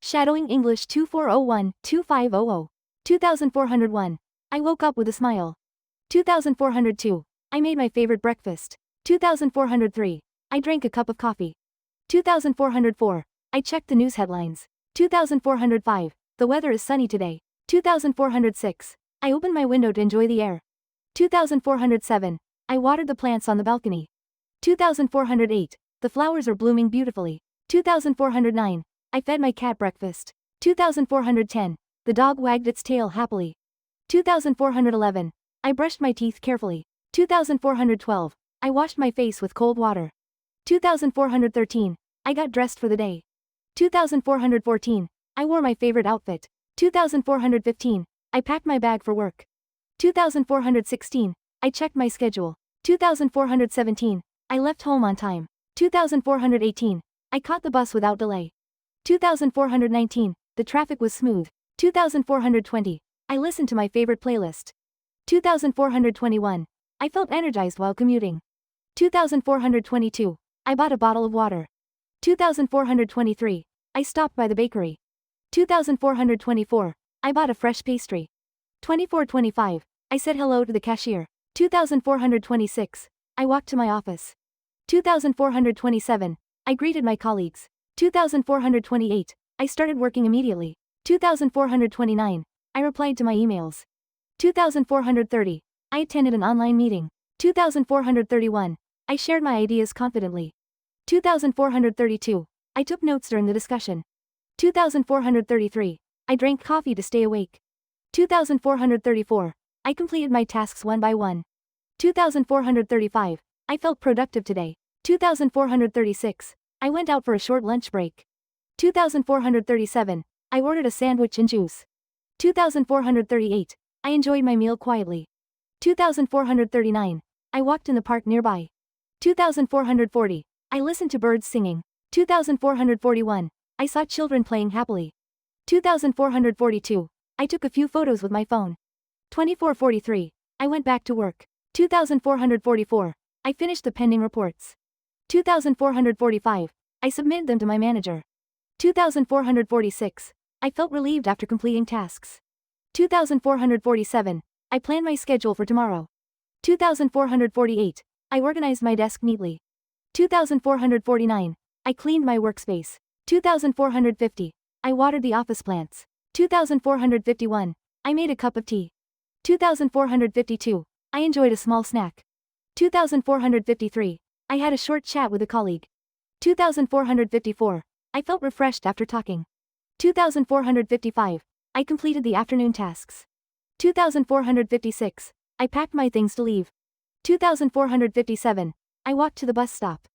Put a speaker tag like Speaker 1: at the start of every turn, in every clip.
Speaker 1: Shadowing English 2401-2500. 2401. I woke up with a smile. 2402. I made my favorite breakfast. 2403. I drank a cup of coffee. 2404. I checked the news headlines. 2405. The weather is sunny today. 2406. I opened my window to enjoy the air. 2407. I watered the plants on the balcony. 2408. The flowers are blooming beautifully. 2409. I fed my cat breakfast. 2410. The dog wagged its tail happily. 2411. I brushed my teeth carefully. 2412. I washed my face with cold water. 2413. I got dressed for the day. 2414. I wore my favorite outfit. 2415. I packed my bag for work. 2416. I checked my schedule. 2417. I left home on time. 2418. I caught the bus without delay. 2419. The traffic was smooth. 2420. I listened to my favorite playlist. 2421. I felt energized while commuting. 2422. I bought a bottle of water. 2423. I stopped by the bakery. 2424. I bought a fresh pastry. 2425. I said hello to the cashier. 2426. I walked to my office. 2427. I greeted my colleagues. 2428. I started working immediately. 2429. I replied to my emails. 2430. I attended an online meeting. 2431. I shared my ideas confidently. 2432. I took notes during the discussion. 2433. I drank coffee to stay awake. 2434. I completed my tasks one by one. 2435. I felt productive today. 2436. I went out for a short lunch break. 2437. I ordered a sandwich and juice. 2438. I enjoyed my meal quietly. 2439. I walked in the park nearby. 2440. I listened to birds singing. 2441. I saw children playing happily. 2442. I took a few photos with my phone. 2443. I went back to work. 2444. I finished the pending reports. 2445. I submitted them to my manager. 2446. I felt relieved after completing tasks. 2447. I planned my schedule for tomorrow. 2448. I organized my desk neatly. 2449. I cleaned my workspace. 2450. I watered the office plants. 2451. I made a cup of tea. 2452. I enjoyed a small snack. 2453. I had a short chat with a colleague. 2454. I felt refreshed after talking. 2455. I completed the afternoon tasks. 2456. I packed my things to leave. 2457. I walked to the bus stop.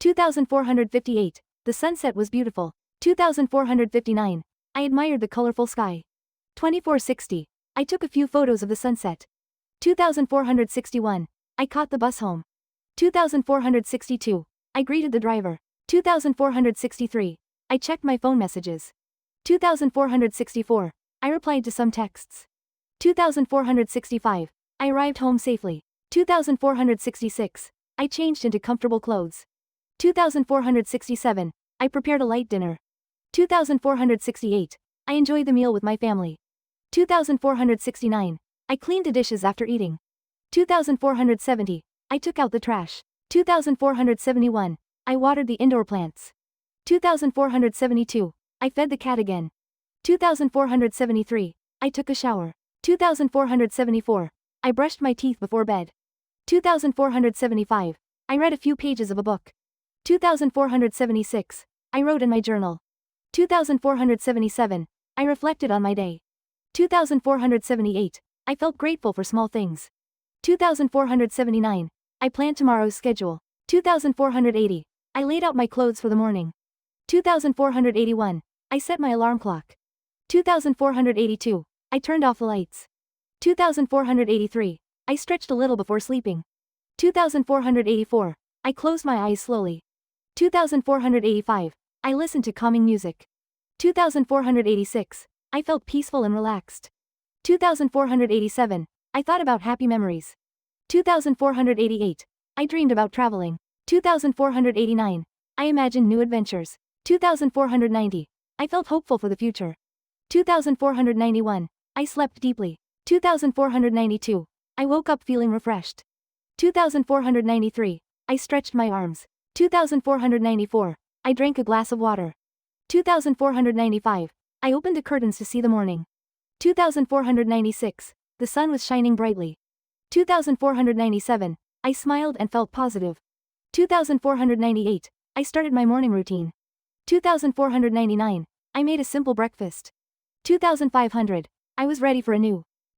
Speaker 1: 2458. The sunset was beautiful. 2459. I admired the colorful sky. 2460. I took a few photos of the sunset. 2461. I caught the bus home. 2462. I greeted the driver. 2463. I checked my phone messages. 2464. I replied to some texts. 2465. I arrived home safely. 2466. I changed into comfortable clothes. 2467. I prepared a light dinner. 2468. I enjoyed the meal with my family. 2469. I cleaned the dishes after eating. 2470. I took out the trash. 2471. I watered the indoor plants. 2472. I fed the cat again. 2473. I took a shower. 2474. I brushed my teeth before bed. 2475. I read a few pages of a book. 2476. I wrote in my journal. 2477. I reflected on my day. 2478. I felt grateful for small things. 2479. I planned tomorrow's schedule. 2480. I laid out my clothes for the morning. 2481. I set my alarm clock. 2482. I turned off the lights. 2483. I stretched a little before sleeping. 2484. I closed my eyes slowly. 2485. I listened to calming music. 2486. I felt peaceful and relaxed. 2487. I thought about happy memories. 2488. I dreamed about traveling. 2489. I imagined new adventures. 2490. I felt hopeful for the future. 2491. I slept deeply. 2492. I woke up feeling refreshed. 2493. I stretched my arms. 2494. I drank a glass of water. 2495. I opened the curtains to see the morning. 2496. The sun was shining brightly. 2497. I smiled and felt positive. 2498. I started my morning routine. 2499. I made a simple breakfast. 2500. I was ready for a new